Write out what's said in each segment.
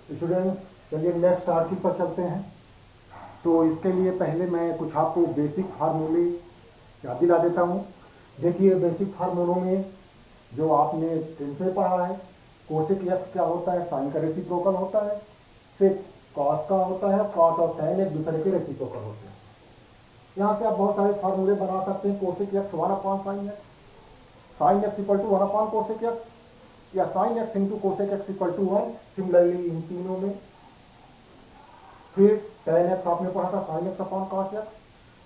Students, चलिए next article पर चलते हैं। तो इसके लिए पहले मैं कुछ आपको बेसिक फार्मूले याद दिला देता हूँ। देखिए, बेसिक फार्मूलों में जो आपने 10th में पढ़ा है, कोसेक एक्स क्या होता है, साइन का रेसिप्रोकल होता है, सेक कॉस का होता है, कॉट और टैन एक दूसरे के रेसिप्रोकल होते हैं। यहाँ से आप बहुत सारे फार्मूले बना सकते हैं। Cosec x 1/sin x, sine x equal to 1/कोसेक एक्स, या sine x into cosec x equal to 1। Similarly इन तीनों में फिर tan एक्स आपने पढ़ा था sin x upon cos x,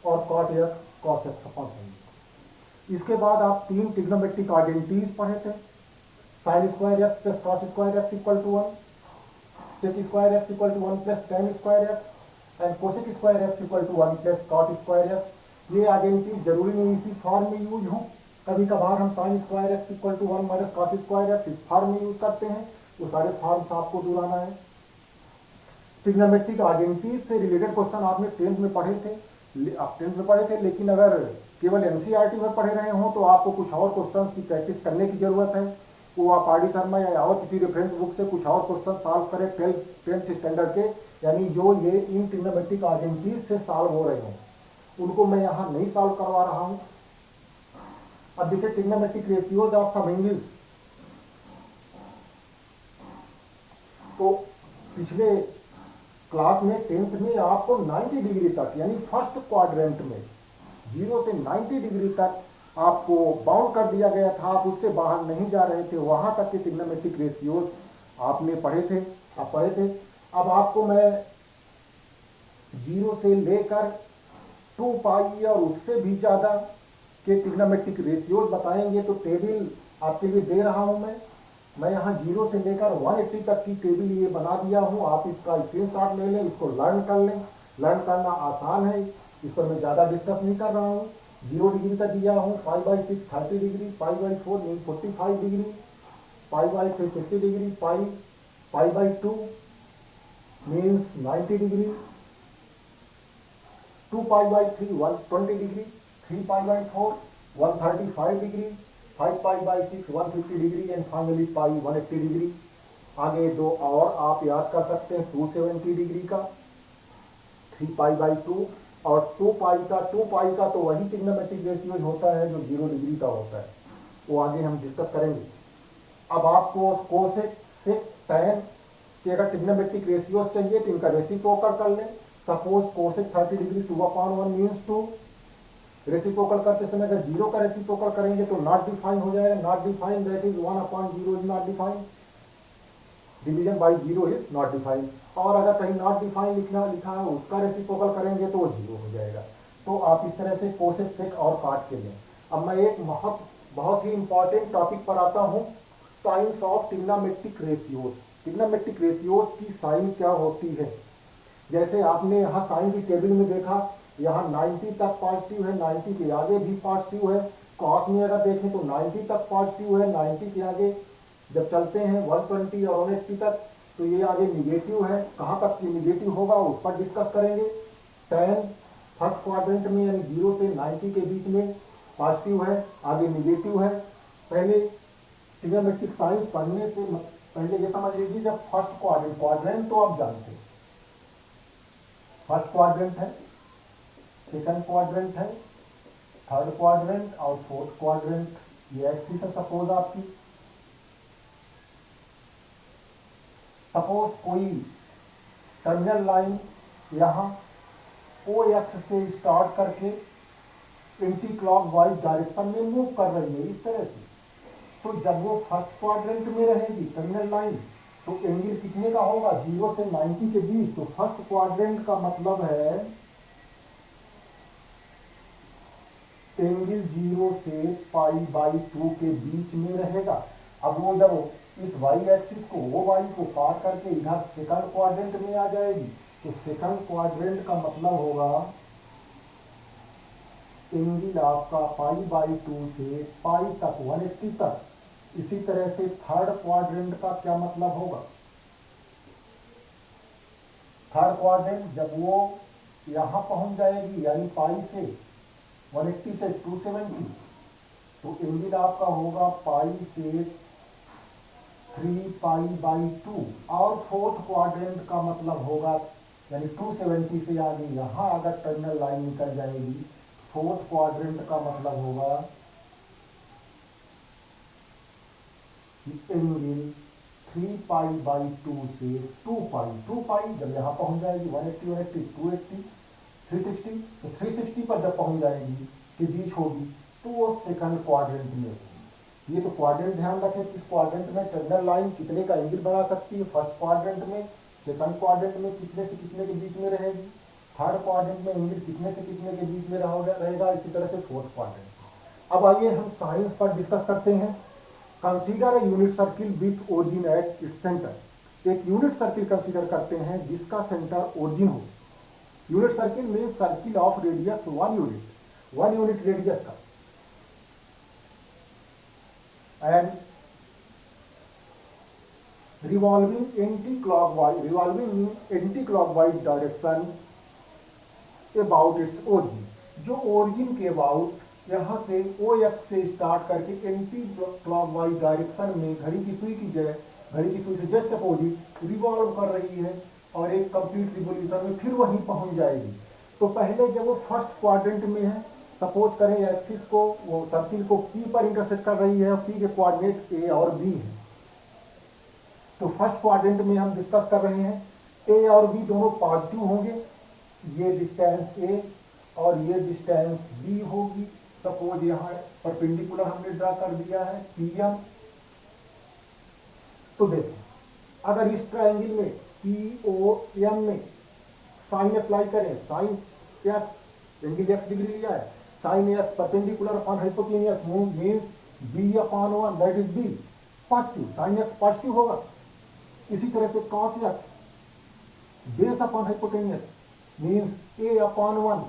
और cot x cos x upon sin x। इसके बाद आप 3 ट्रिग्नोमेट्रिक आइडेंटिटीज पढ़े थे। sin square X plus cos square X equal to 1, sec square X equal to 1 plus tan square X, and cosec square X equal to 1 plus cot square X. ये identity जरूरी नहीं इसी form में use हो, कभी कभार हम sin square X equal to 1 minus cos square X इस फॉर्म में यूज करते हैं। वो सारे फॉर्म्स आपको दोहराना है। ट्रिग्नोमेट्रिक आइडेंटिटीज से रिलेटेड क्वेश्चन आपने 10th में पढ़े थे, आप 10th में पढ़े थे, लेकिन अगर केवल एनसीईआरटी में पढ़े रहे हों तो आपको कुछ और क्वेश्चंस की प्रैक्टिस करने की जरूरत है। वो आप आर डी शर्मा या और किसी रेफरेंस बुक से कुछ और क्वेश्चन सॉल्व करें 10th स्टैंडर्ड के, यानी जो ये इन ट्रिग्नोमेट्रिक आइडेंटिटीज से सॉल्व हो रहे हों, उनको मैं यहाँ नहीं सॉल्व करवा रहा हूँ। अब देखिए, trigonometric ratios of some angles. तो पिछले क्लास में 10th में आपको 90 डिग्री तक, यानी फर्स्ट क्वाड्रेंट में 0 से 90 डिग्री तक आपको बाउंड कर दिया गया था, आप उससे बाहर नहीं जा रहे थे। वहां तक के ट्रिग्नोमेट्रिक रेशियोज आपने पढ़े थे, आप पढ़े थे। अब आपको मैं 0 से लेकर 2 पाई और उससे भी ज्यादा के ट्रिग्नोमेट्रिक रेशियोज बताएंगे। तो टेबल आपके लिए दे रहा हूं मैं यहाँ 0 से लेकर 180 तक की टेबल ये बना दिया हूँ। आप इसका स्क्रीनशॉट ले लें, इसको लर्न कर लें। लर्न करना आसान है, इस पर मैं ज़्यादा डिस्कस नहीं कर रहा हूँ। 0 डिग्री तक दिया हूँ, π/6 30 degree, π/4 means 45 degree, π/3 60 degree, π/2 means 90 degree, 2π/3 120 degree, 3π/4 135 degree, 5π/6 150 degree, and finally pi 180 degree. आगे दो और आप याद कर सकते हैं, 270 डिग्री का, 3π/2 और 2 का तो वही ट्रिग्नोमेट्रिक रेशियोज होता है जो 0 डिग्री का होता है, वो आगे हम डिस्कस करेंगे। अब आपको कोसेक सेक टैन के अगर ट्रिग्नोमेट्रिक रेशियोज चाहिए तो इनका रेसिप्रोकल कर लें। Suppose cosec 30 degree 2/1 means 2। Reciprocal करते समय अगर 0 का रेसिप्रोकल करेंगे तो नॉट डिफाइन हो जाएगा। Not define, that is 1/0 is not define, division bye 0 is not define. और अगर कहीं नॉट डिफाइन लिखा है उसका रेसिप्रोकल करेंगे तो वो 0 हो जाएगा। तो आप इस तरह से कोसेक सेक और काट के लें। अब मैं एक बहुत ही इंपॉर्टेंट टॉपिक पर आता हूँ, science of trigonometric ratios. Trigonometric ratios की साइन क्या होती है। जैसे आपने यहाँ साइन की टेबल में देखा, यहाँ 90 तक पॉजिटिव है, 90 के आगे भी पॉजिटिव है। कॉस में अगर देखें तो 90 तक पॉजिटिव है, 90 के आगे जब चलते हैं 120 और 180 तक तो ये आगे निगेटिव है। कहाँ तक ये निगेटिव होगा उस पर डिस्कस करेंगे। टैन फर्स्ट क्वाड्रेंट में यानी 0 से 90 के बीच में पॉजिटिव है, आगे निगेटिव है। पहले ट्रिग्नोमेट्रिक साइंस पढ़ने से पहले ये समझ लीजिए, जब फर्स्ट क्वाड्रेंट तो आप जानते हैं, फर्स्ट क्वाड्रेंट है, सेकंड क्वाड्रेंट है, थर्ड क्वाड्रेंट और फोर्थ क्वाड्रेंट। ये एक्सिस है सपोज आपकी। सपोज कोई टर्मिनल लाइन यहाँ ओ एक्स से स्टार्ट करके एंटी क्लॉकवाइज डायरेक्शन में मूव कर रही है इस तरह से। तो जब वो फर्स्ट क्वाड्रेंट में रहेगी टर्मिनल लाइन तो एंगल कितने का होगा, 0 से 90 के बीच। तो फर्स्ट क्वाड्रेंट का मतलब है एंगल 0 से π/2 के बीच में रहेगा। अब वो जब इस y एक्सिस को, वो y को पार करके इधर सेकंड क्वाड्रेंट में आ जाएगी तो सेकंड क्वाड्रेंट का मतलब होगा एंगल आपका π/2 से पाई तक 180 तक। इसी तरह से थर्ड क्वाड्रेंट का क्या मतलब होगा, थर्ड क्वाड्रेंट जब वो यहां पहुंच जाएगी यानी पाई से 180 से 270 तो एंगल आपका होगा पाई से 3π/2 और फोर्थ क्वाड्रेंट का मतलब होगा यानी 270 से आगे यहाँ अगर टर्मिनल लाइन निकल जाएगी, फोर्थ क्वाड्रेंट का मतलब होगा कि एंगल 3π/2 से 2π जब यहाँ पहुँच जाएगी 180 180 280 360, तो 360 पर जब पहुँच जाएगी के बीच होगी तो वो सेकंड क्वाड्रेंट में होगी। ये तो क्वाड्रेंट ध्यान रखें कि इस क्वाड्रेंट में टर्मिनल लाइन कितने का एंगल बना सकती है, फर्स्ट क्वाड्रेंट में, सेकंड क्वाड्रेंट में कितने से कितने के बीच में रहेगी, थर्ड क्वाड्रेंट में एंगल कितने से कितने के बीच में रहेगा, इसी तरह से फोर्थ क्वाड्रेंट। अब आइए हम साइंस पर डिस्कस करते हैं। Consider a unit circle with origin at its centre. एक यूनिट सर्किल कंसीडर करते हैं जिसका सेंटर ओरिजिन हो। Unit circle mean circle of radius 1 unit radius का, and revolving anticlockwise direction about its origin. जो origin के about यहाँ से ओ एक्स से स्टार्ट करके एंटी क्लॉकवाइज डायरेक्शन में घड़ी की सुई से जस्ट अपोजिट रिवॉल्व कर रही है और एक कंप्लीट रिवोल्यूशन में फिर वहीं पहुंच जाएगी। तो पहले जब वो फर्स्ट क्वाड्रेंट में है, सपोज करें एक्सिस को, वो सर्किल को पी पर इंटरसेक्ट कर रही है और पी के कोऑर्डिनेट ए और बी है। तो फर्स्ट क्वाड्रेंट में हम डिस्कस कर रहे हैं ए और बी दोनों पॉजिटिव होंगे, ये डिस्टेंस ए और ये डिस्टेंस बी होगी। सपोज यहाँ परपेंडिकुलर हमने ड्रा कर दिया है पीएम। तो देखो अगर इस ट्रायंगल में पीओएम में साइन अप्लाई करें, sine x angle x degree लिया है, sine x perpendicular upon hypotenuse means b/1 that is b positive, sine x positive होगा। इसी तरह से cos x base upon hypotenuse means a/1,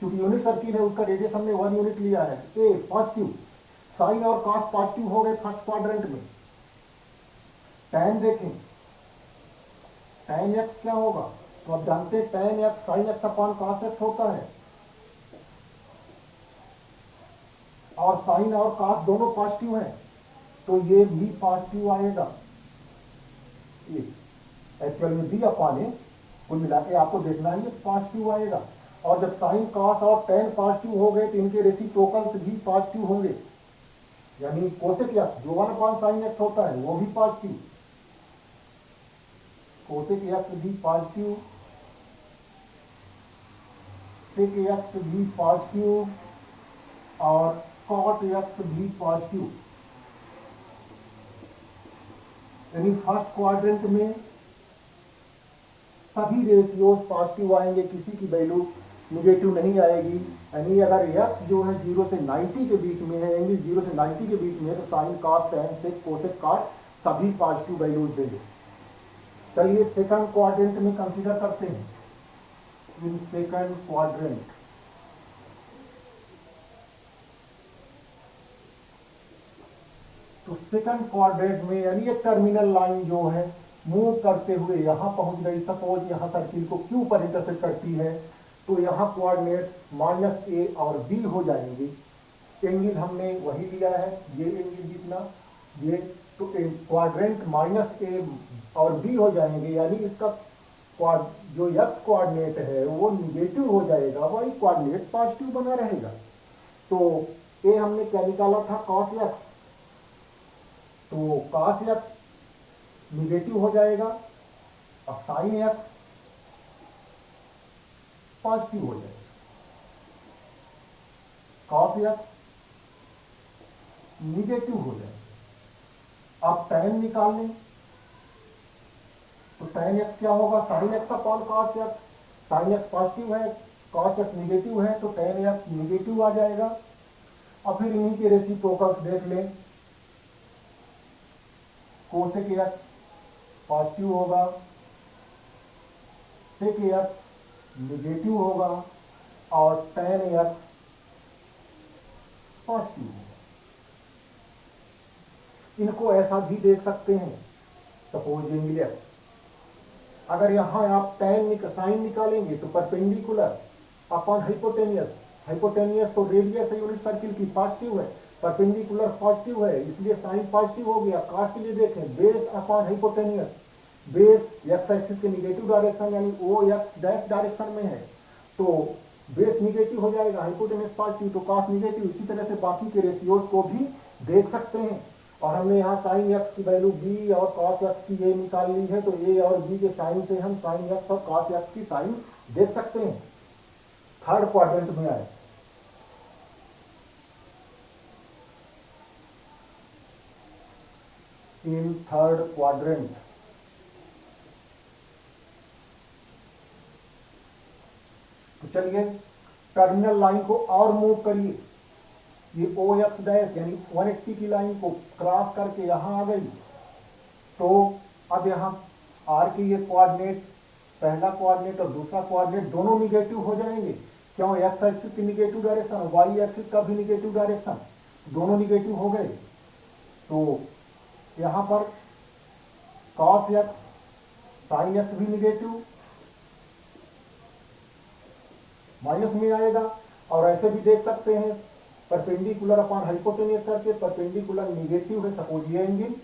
क्योंकि यूनिट सर्किल है उसका रेडियस हमने 1 यूनिट लिया है, a पॉजिटिव, साइन और cos पॉजिटिव हो गए फर्स्ट क्वाड्रेंट में। tan देखें, tan x क्या होगा, तो आप जानते हैं tan x sin x upon cos x होता है, और साइन और cos दोनों पॉजिटिव हैं तो ये भी पॉजिटिव आएगा। ये एक्चुअल में b/a कुल मिला के आपको देखना है, ये पॉजिटिव आएगा। और जब साइन cos और tan पॉजिटिव हो गए तो इनके रेसिप्रोकल्स भी पॉजिटिव होंगे, यानी कोसेक x जो 1/sin x होता है वो भी पॉजिटिव, कोसेक x भी पॉजिटिव, सेक x भी पॉजिटिव और कॉट x भी पॉजिटिव। यानी फर्स्ट क्वाड्रेंट में सभी रेशियोज पॉजिटिव आएंगे, किसी की वैल्यू निगेटिव नहीं आएगी। यानी अगर x जो है 0 से 90 के बीच में है, एंगल 0 से 90 के बीच में है, तो sine cos tan sec cosec cot सभी पॉजिटिव वैल्यूज देंगे। चलिए सेकंड क्वाड्रेंट में कंसीडर करते हैं। इन सेकंड क्वाड्रेंट तो सेकंड क्वाड्रेंट में यानी ये टर्मिनल लाइन जो है मूव करते हुए यहां पहुंच गई। सपोज यहां सर्किल को क्यू पर इंटरसेक्ट करती है तो यहां कोऑर्डिनेट्स -a और b हो जाएंगे। एंगल हमने वही लिया है, ये एंगल जितना ये, तो क्वाड्रेंट -a और b हो जाएंगे, यानी इसका जो x कोऑर्डिनेट है वो निगेटिव हो जाएगा, वही कोऑर्डिनेट पॉजिटिव बना रहेगा। तो a हमने क्या निकाला था, cos x, तो cos x निगेटिव हो जाएगा और sin x पॉजिटिव हो जाएगा। cos x निगेटिव हो जाएगा। अब tan निकाल लें तो tan x क्या होगा, sin x upon cos x। sin x positive है, cos x निगेटिव है, तो tan x निगेटिव आ जाएगा। अब फिर इन्हीं के रेसिप्रोकल्स देख लें, कोसेक x पॉजिटिव होगा, सेक x निगेटिव होगा और tan x पॉजिटिव होगा। इनको ऐसा भी देख सकते हैं, सपोज एंगल x, अगर यहां आप साइन निकालेंगे तो परपेंडिकुलर अपॉन हाइपोटेनियस, हाइपोटेनियस तो रेडियस है यूनिट सर्किल की, पॉजिटिव है, परपेंडिकुलर पॉजिटिव है इसलिए साइन पॉजिटिव हो गया। कॉस के लिए देखें, base upon hypotenuse, base x axis के निगेटिव डायरेक्शन यानी ओ एक्स डैश डायरेक्शन में है तो बेस निगेटिव हो जाएगा, हाइपोटेनियस पॉजिटिव तो कॉस निगेटिव। इसी तरह से बाकी के रेशियोज को भी देख सकते हैं। और हमने यहाँ साइन एक्स की वैल्यू बी और कॉस एक्स की ए निकाल ली है तो ए और बी के साइन से हम साइन एक्स और कॉस एक्स की साइन देख सकते हैं। थर्ड क्वाड्रेंट में आए, इन थर्ड क्वाड्रेंट तो चलिए टर्मिनल लाइन को और मूव करिए। ये ओ एक्स डैश यानी 180 की लाइन को क्रॉस करके यहां आ गई तो अब यहां आर के ये कोऑर्डिनेट, पहला कोऑर्डिनेट और दूसरा कोऑर्डिनेट दोनों निगेटिव हो जाएंगे। क्यों? एक्स एक्सिस की निगेटिव डायरेक्शन, वाई एक्सिस का भी निगेटिव डायरेक्शन, दोनों निगेटिव हो गए। तो यहां पर कॉस एक्स साइन एक्स भी निगेटिव माइनस में आएगा। और ऐसे भी देख सकते हैं परपेंडिकुलर अपॉन हाइपोटेनियस करके, परपेंडिकुलर निगेटिव है, सपोज ये एंगल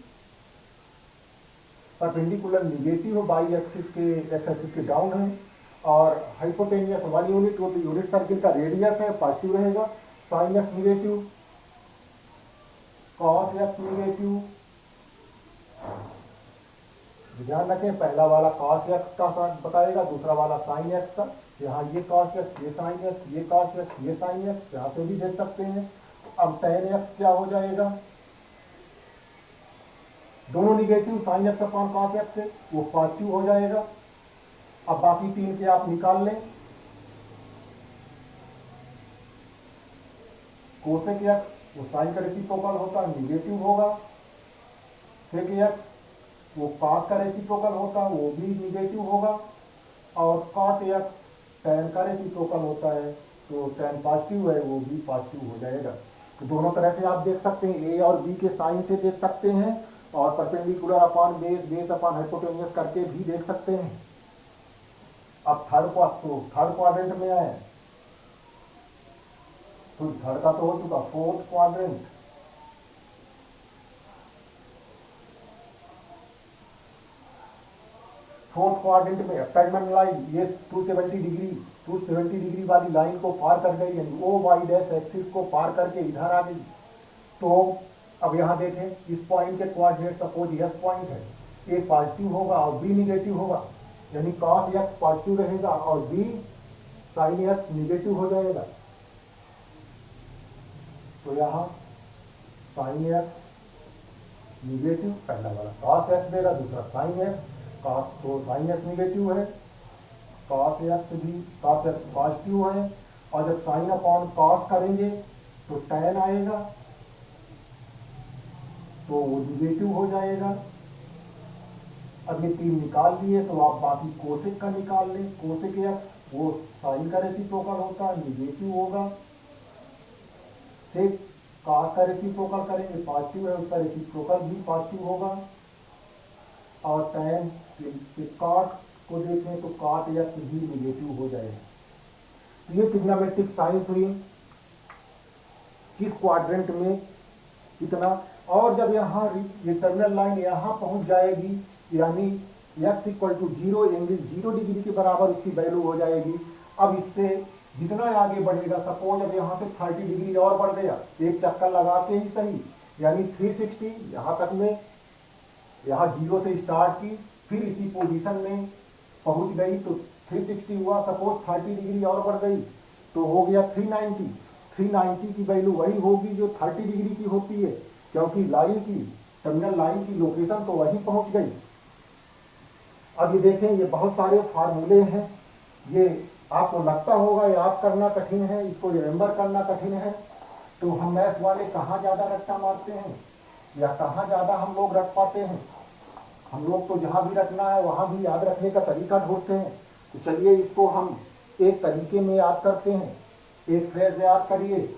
परपेंडिकुलर निगेटिव है, बाई एक्सिस के एक्स एक्सिस के डाउन है और हाइपोटेनियस 1 यूनिट वो यूनिट सर्किल का रेडियस है, पॉजिटिव रहेगा। Sine x negative, cos x negative, ध्यान रखें पहला वाला कॉस एक्स का साथ बताएगा, दूसरा वाला साइन एक्स का। यहाँ ये कॉस एक्स, ये साइन एक्स, ये कॉस एक्स, ये साइन एक्स, यहाँ से भी देख सकते हैं। अब टेन एक्स क्या हो जाएगा, दोनों negative, sine x upon cos x से वो पॉजिटिव हो जाएगा। अब बाकी तीन के आप निकाल लें, कोसेक एक्स वो साइन का रेसिप्रोकल होता है, निगेटिव होगा। सेक एक्स वो कॉस का रेसिप्रोकल होता है, वो भी निगेटिव होगा। और कॉट एक्स टैन का रेसिप्रोकल होता है तो टैन पॉजिटिव है, वो भी पॉजिटिव हो जाएगा। तो दोनों तरह से आप देख सकते हैं, ए और बी के साइन से देख सकते हैं और perpendicular upon base, base upon hypotenuse करके भी देख सकते हैं। अब थर्ड क्वाड्रेंट में आए, तो थर्ड का तो हो चुका, फोर्थ क्वाड्रेंट। फोर्थ क्वाड्रेंट में टर्मिनल लाइन ये 270 डिग्री वाली लाइन को पार कर गई, यानी ओ वाई डैश एक्सिस को पार करके इधर आ गई। तो अब यहां देखें इस पॉइंट के कोऑर्डिनेट सपोज एस पॉइंट है, ए पॉजिटिव होगा और बी निगेटिव होगा, यानी कॉस एक्स पॉजिटिव रहेगा और बी साइन एक्स निगेटिव हो जाएगा। तो यहां साइन एक्स निगेटिव, पहला वाला कॉस एक्स देगा, दूसरा साइन एक्स, कॉस तो साइन एक्स निगेटिव है, कॉस एक्स पॉजिटिव है। और जब साइन अपॉन कॉस करेंगे तो टैन आएगा तो वो निगेटिव हो जाएगा। अब ये तीन निकाल लिए तो आप बाकी कोसेक का निकाल लें। कोसेक एक्स वो साइन का रेसिप्रोकल होता है, निगेटिव होगा। सेक कॉस का रेसिप्रोकल करेंगे, पॉजिटिव है, उसका रेसिप्रोकल भी पॉजिटिव होगा। और टैन से कॉट को देखें तो कॉट एक्स भी निगेटिव हो जाएगा। तो ये ट्रिग्नोमेट्रिक साइंस हुई किस क्वाड्रेंट में इतना। और जब यहाँ ये टर्मिनल लाइन यहाँ पहुँच जाएगी यानी x equal to 0 angle 0 degree के बराबर उसकी वैल्यू हो जाएगी। अब इससे जितना आगे बढ़ेगा, सपोज अब यहाँ से 30 डिग्री और बढ़ गया, एक चक्कर लगा के ही सही, यानी 360 यहाँ तक में, यहाँ 0 से स्टार्ट की फिर इसी पोजीशन में पहुँच गई तो 360 हुआ। सपोज 30 डिग्री और बढ़ गई तो हो गया 390। 390 की वैल्यू वही होगी जो 30 डिग्री की होती है, क्योंकि लाइन की टर्मिनल लाइन की लोकेशन तो वही पहुँच गई। अब ये देखें, ये बहुत सारे फार्मूले हैं, ये आपको लगता होगा याद करना कठिन है, इसको रिमेंबर करना कठिन है। तो हम मैथ्स वाले कहाँ ज़्यादा रट्टा मारते हैं या कहाँ ज़्यादा हम लोग रट पाते हैं? हम लोग तो जहाँ भी रखना है वहाँ भी याद रखने का तरीका ढूंढते हैं। तो चलिए इसको हम एक तरीके में याद करते हैं। एक फ्रेज याद करिए,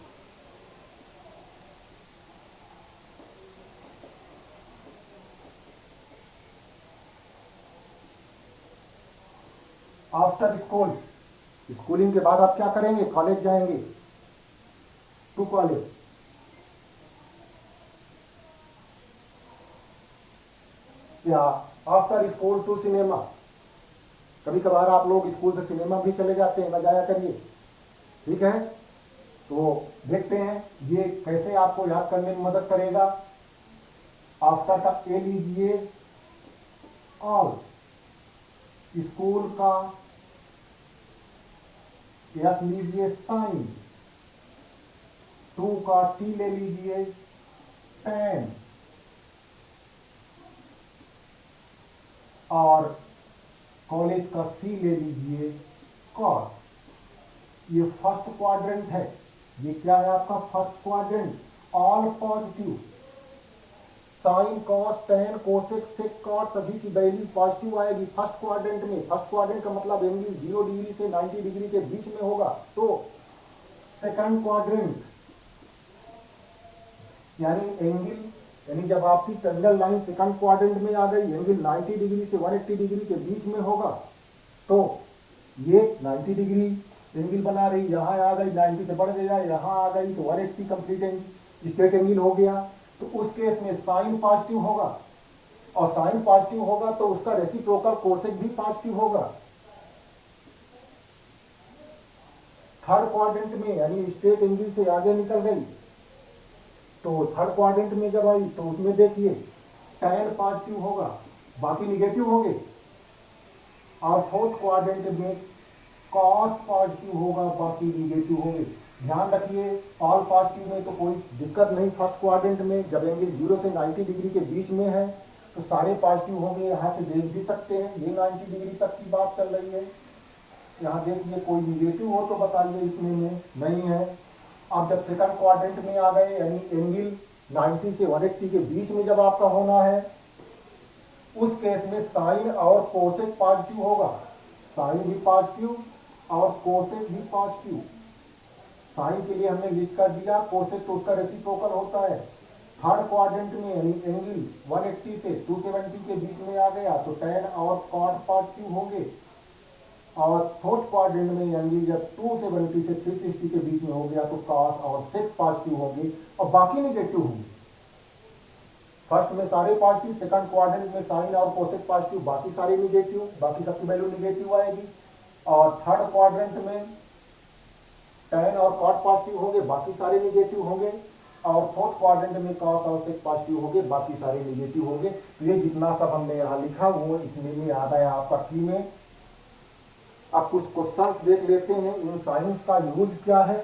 आफ्टर स्कूल, स्कूलिंग के बाद आप क्या करेंगे? कॉलेज जाएंगे, टू कॉलेज। या आफ्टर स्कूल टू सिनेमा, कभी कभार आप लोग स्कूल से सिनेमा भी चले जाते हैं, न जाया करिए, ठीक है। तो देखते हैं ये कैसे आपको याद करने में मदद करेगा। आफ्टर का ए लीजिए ऑल, स्कूल का यस लीजिए साइन, टू का टी ले लीजिए टेन, और कॉलेज का सी ले लीजिए कॉस। ये फर्स्ट क्वाड्रेंट है, ये क्या है आपका first quadrant, all positive, sine cos tan cosec sec cot सभी की वैल्यू पॉजिटिव आएगी फर्स्ट क्वाड्रेंट में। फर्स्ट क्वाड्रेंट का मतलब एंगल 0 डिग्री से 90 डिग्री के बीच में होगा। तो सेकंड क्वाड्रेंट यानी एंगल, यानी जब आपकी टर्मिनल लाइन सेकंड क्वाड्रेंट में आ गई, एंगल 90 डिग्री से 180 डिग्री के बीच में होगा, तो ये 90 डिग्री एंगल बना रही, यहाँ आ गई 90 से बढ़ गया, यहाँ आ गई तो 180 कंप्लीट स्ट्रेट एंगल हो गया। तो उस केस में साइन पॉजिटिव होगा, और साइन पॉजिटिव होगा तो उसका रेसिप्रोकल कोसेक भी पॉजिटिव होगा। थर्ड क्वाड्रेंट में यानी स्ट्रेट एंगल से आगे निकल गई, तो थर्ड क्वाड्रेंट में जब आई तो उसमें देखिए tan पॉजिटिव होगा, बाकी निगेटिव होंगे। और फोर्थ क्वाड्रेंट में cos पॉजिटिव होगा, बाकी निगेटिव होंगे। ध्यान रखिए ऑल पॉजिटिव में तो कोई दिक्कत नहीं। फर्स्ट क्वाड्रेंट में जब एंगल 0 से 90 डिग्री के बीच में है तो सारे पॉजिटिव होंगे, यहाँ से देख भी सकते हैं ये 90 डिग्री तक की बात चल रही है। यहाँ देखिए कोई निगेटिव हो तो बताइए, इतने में नहीं है। अब जब सेकंड क्वाड्रेंट में आ गए यानी एंगल 90 से 180 के बीच में जब आपका होना है, उस केस में साइन और कोसेक पॉजिटिव होगा, साइन भी पॉजिटिव और कोसेक भी पॉजिटिव। साइन के लिए हमने लिस्ट कर दिया, कोसेक तो उसका रेसिप्रोकल होता है। थर्ड क्वाड्रेंट में यानी एंगल 180 से 270 के बीच में आ गया तो tan और cot पॉजिटिव होंगे, और फोर्थ क्वाड्रेंट में एंगल जब 270 से 360 के बीच में हो गया तो cos और sec पॉजिटिव होंगे और बाकी निगेटिव होंगे। फर्स्ट में सारे पॉजिटिव, सेकंड क्वाड्रेंट में साइन और कोसेक पॉजिटिव, बाकी सारे निगेटिव, बाकी सबकी वैल्यू निगेटिव आएगी। और थर्ड क्वाड्रेंट में tan और cot पॉजिटिव होंगे, बाकी सारे निगेटिव होंगे। और फोर्थ क्वाड्रेंट में cos और sec पॉजिटिव होंगे, बाकी सारे निगेटिव होंगे। तो ये जितना सब हमने यहाँ लिखा वो इतने में याद आया आपका की में। अब कुछ क्वेश्चंस देख लेते हैं, इन साइंस का यूज क्या है।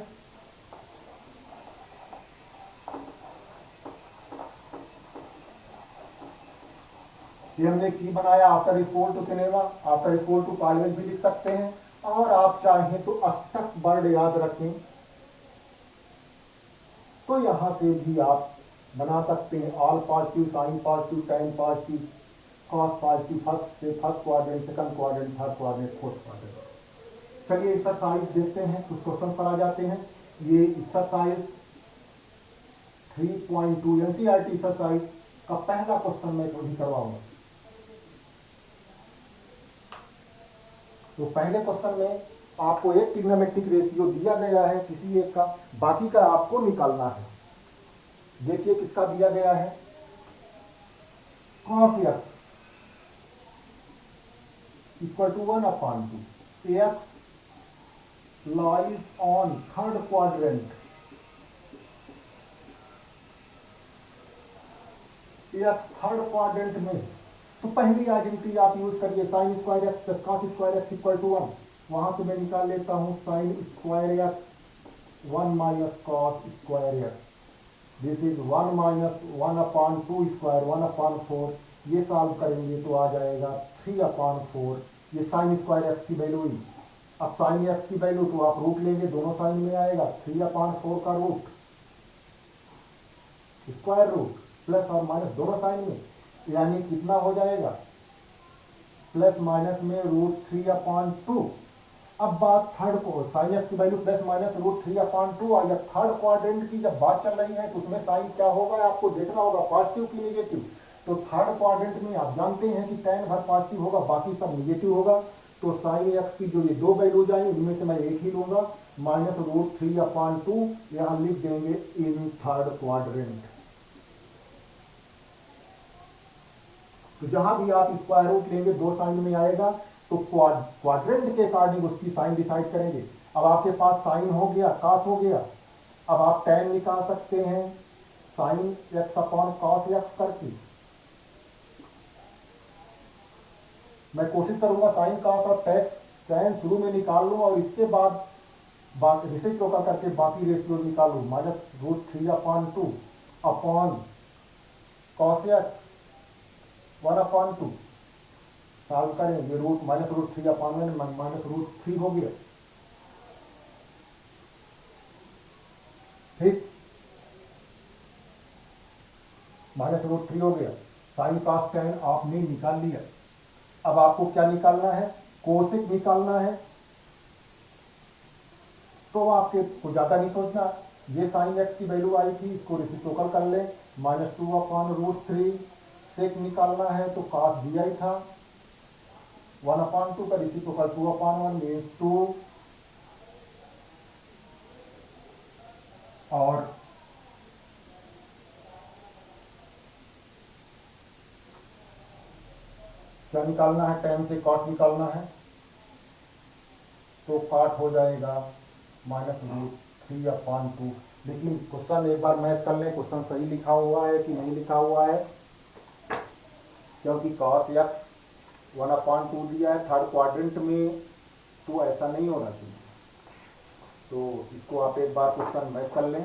ये हमने की बनाया after school to cinema, after school to college भी लिख सकते हैं, और आप चाहें तो अष्टक वर्ड याद रखें तो यहां से भी आप बना सकते हैं। All positive, sine positive, tan positive, cos positive, first से first quadrant, second quadrant, third quadrant, fourth quadrant. चलिए एक्सरसाइज देखते हैं, कुछ क्वेश्चन पर आ जाते हैं। ये एक्सरसाइज 3.2 एनसीईआरटी एक्सरसाइज का पहला क्वेश्चन मैं अभी करवाऊंगा। तो पहले क्वेश्चन में आपको एक ट्रिग्नोमेट्रिक रेशियो दिया गया है किसी एक का, बाकी का आपको निकालना है। देखिए किसका दिया गया है, cos x equal to 1/2, x lies on third quadrant, x third quadrant में। तो पहली आइडेंटिटी आप यूज करिए, sine square X plus cos square X equal to 1। वहां से मैं निकाल लेता हूं sine square X 1 minus cos square X, this is 1 minus 1/2 square 1/4। ये सॉल्व करेंगे तो आ जाएगा 3/4। ये साइन स्क्वायर एक्स की वैल्यू हुई। अब साइन एक्स की वैल्यू तो आप रूट लेंगे, दोनों साइन में आएगा 3/4 का रूट स्क्वायर रूट प्लस और माइनस दोनों साइन में, यानी कितना हो जाएगा प्लस माइनस में √3/2। अब बात थर्ड को, साइन एक्स की वैल्यू प्लस माइनस √3/2 आई। अब थर्ड क्वाड्रेंट की जब बात चल रही है तो उसमें साइन क्या होगा आपको देखना होगा, पॉजिटिव की निगेटिव। तो थर्ड क्वाड्रेंट में आप जानते हैं कि tan भर पॉजिटिव होगा, बाकी सब निगेटिव होगा। तो साइन एक्स की जो ये दो वैल्यूज आई उनमें से मैं एक ही लूंगा, माइनस √3/2 यहां लिख देंगे इन थर्ड क्वाड्रेंट। तो जहां भी आप स्क्वायर रूट लेंगे दो साइन में आएगा, तो क्वाड्रेंट के अकॉर्डिंग उसकी साइन डिसाइड करेंगे। अब आपके पास साइन हो गया, कॉस हो गया, अब आप tan निकाल सकते हैं sine x upon cos x करके। मैं कोशिश करूंगा साइन कॉस और tan शुरू में निकाल लूं और इसके बाद रेसिप्रोकल करके बाकी रेशियो निकालू। -√3/2 अपॉन कॉस एक्स 1/2 सॉल्व करें, ये रूट -√3/1 -√3 हो गया। ठीक, -√3 हो गया। साइन कॉस tan आपने निकाल लिया। अब आपको क्या निकालना है, कोसेक निकालना है। तो आपके को ज्यादा नहीं सोचना, ये साइन एक्स की वैल्यू आई थी, इसको रेसिप्रोकल कर ले, -2/√3। सेक निकालना है तो कॉस दिया ही था, 1/2 का रेसिप्रोकल 2/1 मीन्स 2। और क्या निकालना है, tan से कॉट निकालना है, तो कॉट हो जाएगा -√3/2। लेकिन क्वेश्चन एक बार मैच कर लें, क्वेश्चन सही लिखा हुआ है कि नहीं लिखा हुआ है, क्योंकि cos x 1/2 दिया है थर्ड क्वाड्रेंट में, तो ऐसा नहीं होना चाहिए। तो इसको आप एक बार क्वेश्चन मैच कर लें।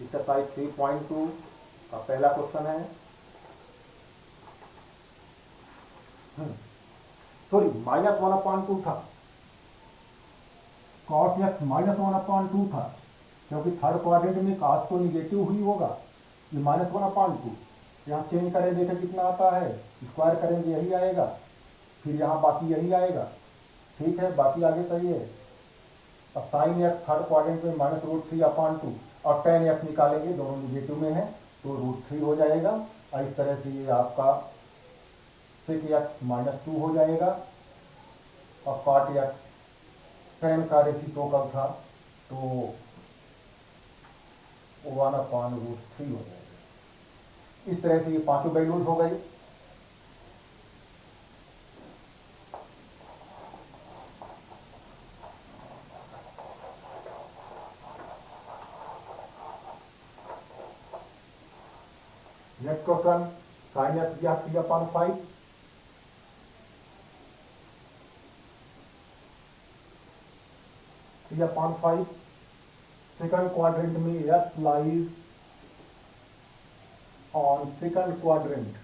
एक्सरसाइज 3.2 का पहला क्वेश्चन है, सॉरी -1/2 था, cos x -1/2 था, क्योंकि थर्ड क्वाड्रेंट में cos तो निगेटिव हुई होगा, ये -1/2। यहाँ चेंज करें, देखें कितना आता है, स्क्वायर करेंगे यही आएगा, फिर यहाँ बाकी यही आएगा। ठीक है, बाकी आगे सही है। अब साइन एक्स थर्ड क्वाड्रेंट में -√3/2 और tan x निकालेंगे, दोनों निगेटिव में है, तो √3 हो जाएगा। और इस तरह से ये आपका sec x -2 हो जाएगा, और cot x tan का रेसिप्रोकल था, तो 1/√3 हो जाएगा। इस तरह से ये पांचों वैल्यूज हो गई। नेक्स्ट क्वेश्चन, साइन एक्स दिया 3/5, सेकंड क्वाड्रेंट में x lies on second quadrant.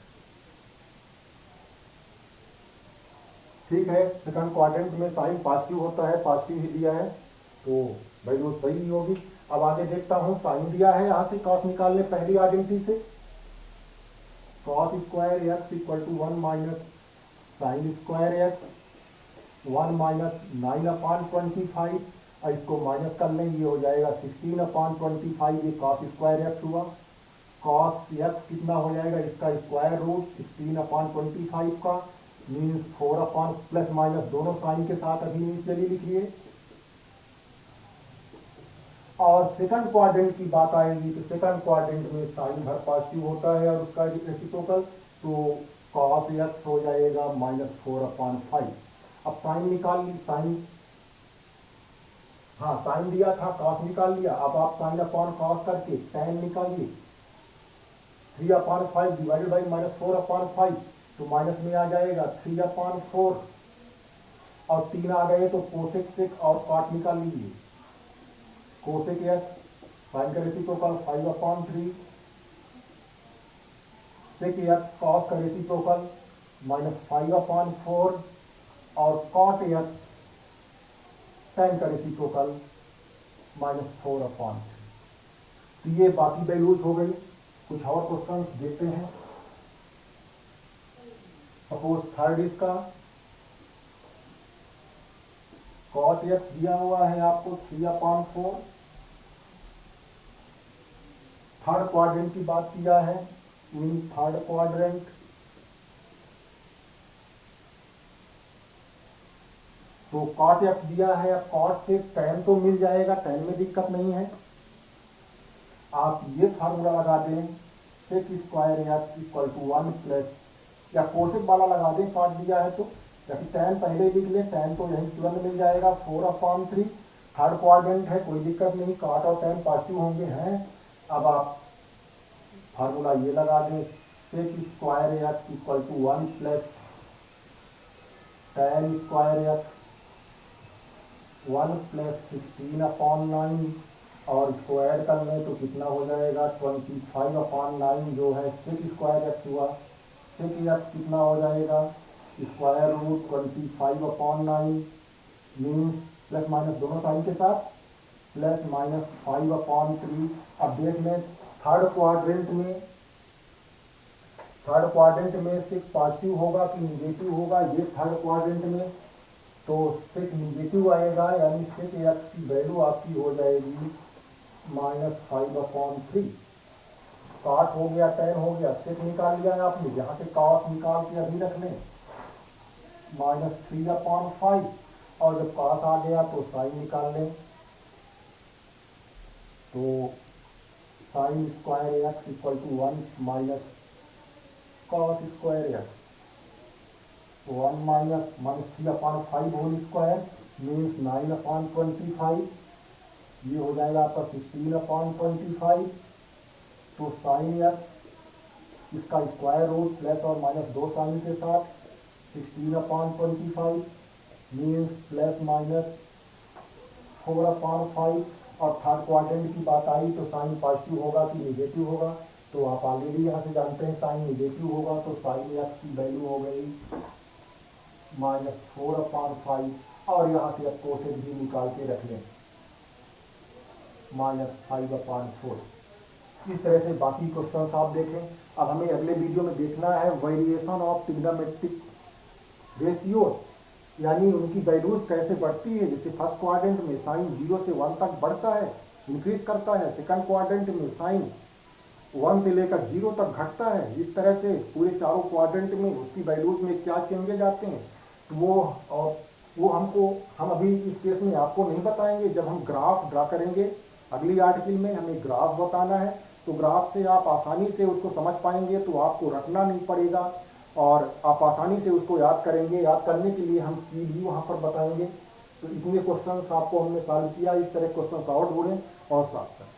ठीक है, सेकंड क्वाड्रेंट में साइन पॉजिटिव होता है, पॉजिटिव ही दिया है, तो वैल्यू सही होगी। अब आगे देखता हूं, साइन दिया है, यहां से कॉस निकाल ले पहली आइडेंटिटी से, cos square X equal to 1 minus sine square X 1 minus 9/25, और इसको माइनस कर लें, ये हो जाएगा 16/25, ये cos स्क्वायर एक्स हुआ। cos एक्स कितना हो जाएगा, इसका स्क्वायर रूट 16/25 का, मीन्स 4 प्लस माइनस दोनों साइन के साथ अभी इनिशियली लिखिए। और सेकंड क्वाड्रेंट की बात आएगी, तो सेकंड क्वाड्रेंट में साइन भर पॉजिटिव होता है और उसका रेसिप्रोकल, तो cos x हो जाएगा -4/5। अब साइन निकाल ली, साइन, हाँ साइन दिया था, cos निकाल लिया। अब आप साइन अपॉन cos करके tan निकालिए, 3/5 डिवाइडेड बाई -4/5, तो माइनस में आ जाएगा 3/4, और 3 आ गए तो कोसेक सेक और कॉट निकाल लीजिए। कोसेक एक्स साइन का रेसिप्रोकल 5/3, सेक एक्स कॉस का रेसिप्रोकल -5/4, और कॉट एक्स tan का रेसिप्रोकल -4/3। तो ये बाकी वैल्यूज हो गई। कुछ और क्वेश्चंस देखते हैं। सपोज थर्ड इसका cot x दिया हुआ है आपको 3/4, थर्ड क्वाड्रेंट की बात किया है, इन थर्ड क्वाड्रेंट, तो cot x दिया है, cot से tan तो मिल जाएगा, tan में दिक्कत नहीं है। आप ये फार्मूला लगा दें, sec square X equal to 1 plus, या कोसेक वाला लगा दें काट दिया है तो, या फिर टैन पहले लिख लें, टैन तो यहीं तुरंत मिल जाएगा 4/3। थर्ड क्वाड्रेंट है, कोई दिक्कत नहीं, काट और टैन पॉजिटिव होंगे हैं। अब आप फार्मूला ये लगा दें, sec square X equal to 1 plus tan square X 1 plus 16/9, और इसको ऐड कर लें तो कितना हो जाएगा 25/9, जो है सेक स्क्वायर एक्स हुआ। सेक एक्स कितना हो जाएगा square root 25/9 means plus minus दोनों साइन के साथ प्लस माइनस 5/3। अब देख लें थर्ड क्वाड्रेंट में सेक पॉजिटिव होगा कि निगेटिव होगा, ये थर्ड क्वाड्रेंट में तो सेक निगेटिव आएगा, यानी सेक एक्स की वैल्यू आपकी हो जाएगी -5/3। काट हो गया, टैन हो गया, सेक निकाल लिया है आपने, यहाँ से कॉस निकाल के अभी रख लें -3/5, और जब कॉस आ गया तो साइन निकाल लें, तो sine square X equal to 1 minus cos square X, 1 minus -3/5 whole square means 9/25, ये हो जाएगा आपका 16/25। तो साइन एक्स इसका स्क्वायर रूट प्लस और माइनस दो साइन के साथ 16/25 मीन्स प्लस माइनस 4/5। और थर्ड क्वाड्रेंट की बात आई तो साइन पॉजिटिव होगा कि निगेटिव होगा, तो आप ऑलरेडी यहाँ से जानते हैं साइन निगेटिव होगा, तो साइन एक्स की वैल्यू हो गई -4/5, और यहाँ से अब कोसेक भी निकाल के रख लें -5/4। इस तरह से बाकी क्वेश्चंस आप देखें। अब हमें अगले वीडियो में देखना है वेरिएशन ऑफ ट्रिग्नोमेट्रिक रेशियोज, यानी उनकी वैल्यूज कैसे बढ़ती है। जैसे फर्स्ट क्वाड्रेंट में साइन 0 से 1 तक बढ़ता है, इंक्रीज करता है, सेकंड क्वाड्रेंट में साइन 1 से लेकर 0 तक घटता है। इस तरह से पूरे चारों क्वाड्रेंट में उसकी वैल्यूज में क्या चेंजेज आते हैं, तो वो हम अभी इस केस में आपको नहीं बताएंगे। जब हम ग्राफ ड्रा करेंगे अगली आर्टिकल में, हमें ग्राफ बताना है, तो ग्राफ से आप आसानी से उसको समझ पाएंगे, तो आपको रटना नहीं पड़ेगा और आप आसानी से उसको याद करेंगे। याद करने के लिए हम की भी वहाँ पर बताएंगे। तो इतने क्वेश्चंस आपको हमने सॉल्व किया, इस तरह क्वेश्चंस और ढूंढें और सॉल्व करें।